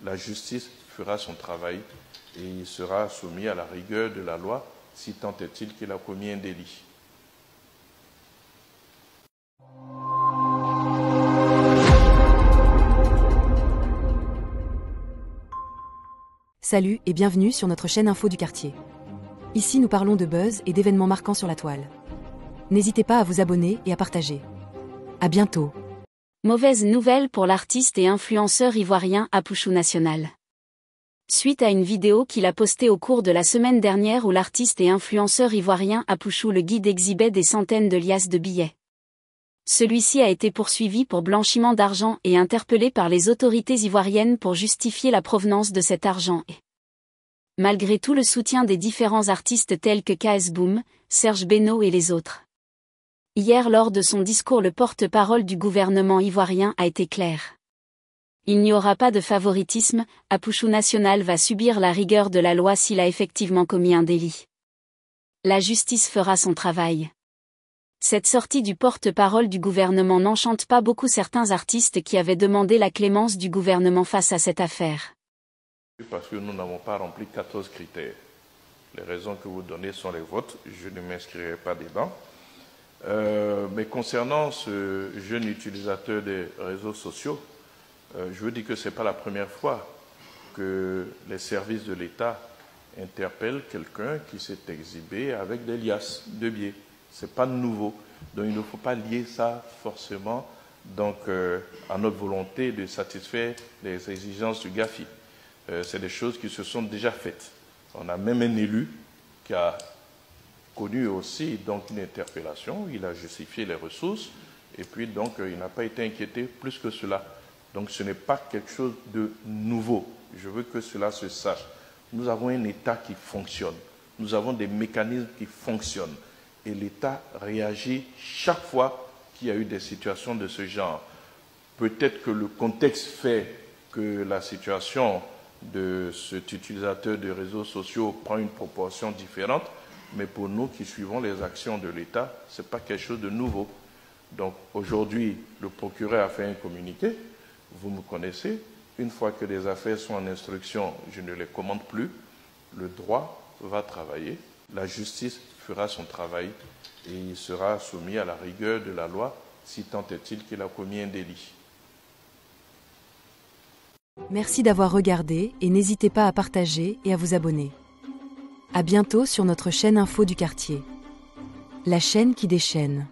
la justice fera son travail et il sera soumis à la rigueur de la loi si tant est-il qu'il a commis un délit. Salut et bienvenue sur notre chaîne Info du quartier. Ici nous parlons de buzz et d'événements marquants sur la toile. N'hésitez pas à vous abonner et à partager. À bientôt. Mauvaise nouvelle pour l'artiste et influenceur ivoirien Apouchou National. Suite à une vidéo qu'il a postée au cours de la semaine dernière où l'artiste et influenceur ivoirien Apouchou le Guide exhibait des centaines de liasses de billets. Celui-ci a été poursuivi pour blanchiment d'argent et interpellé par les autorités ivoiriennes pour justifier la provenance de cet argent. Malgré tout le soutien des différents artistes tels que KS Boom, Serge Beno et les autres. Hier lors de son discours, le porte-parole du gouvernement ivoirien a été clair. Il n'y aura pas de favoritisme, Apouchou National va subir la rigueur de la loi s'il a effectivement commis un délit. La justice fera son travail. Cette sortie du porte-parole du gouvernement n'enchante pas beaucoup certains artistes qui avaient demandé la clémence du gouvernement face à cette affaire. Parce que nous n'avons pas rempli 14 critères. Les raisons que vous donnez sont les vôtres, je ne m'inscrirai pas dedans. Mais concernant ce jeune utilisateur des réseaux sociaux, je veux dire que ce n'est pas la première fois que les services de l'État interpellent quelqu'un qui s'est exhibé avec des liasses de billets. Ce n'est pas nouveau. Donc il ne faut pas lier ça forcément à notre volonté de satisfaire les exigences du GAFI. C'est des choses qui se sont déjà faites. On a même un élu qui a connu aussi donc une interpellation, il a justifié les ressources et puis donc il n'a pas été inquiété plus que cela. Donc ce n'est pas quelque chose de nouveau. Je veux que cela se sache. Nous avons un État qui fonctionne. Nous avons des mécanismes qui fonctionnent. Et l'État réagit chaque fois qu'il y a eu des situations de ce genre. Peut-être que le contexte fait que la situation de cet utilisateur de réseaux sociaux prend une proportion différente, mais pour nous qui suivons les actions de l'État, ce n'est pas quelque chose de nouveau. Donc aujourd'hui, le procureur a fait un communiqué, vous me connaissez, une fois que les affaires sont en instruction, je ne les commande plus, le droit va travailler, la justice fera son travail et il sera soumis à la rigueur de la loi si tant est-il qu'il a commis un délit. Merci d'avoir regardé et n'hésitez pas à partager et à vous abonner. À bientôt sur notre chaîne Info du quartier. La chaîne qui déchaîne.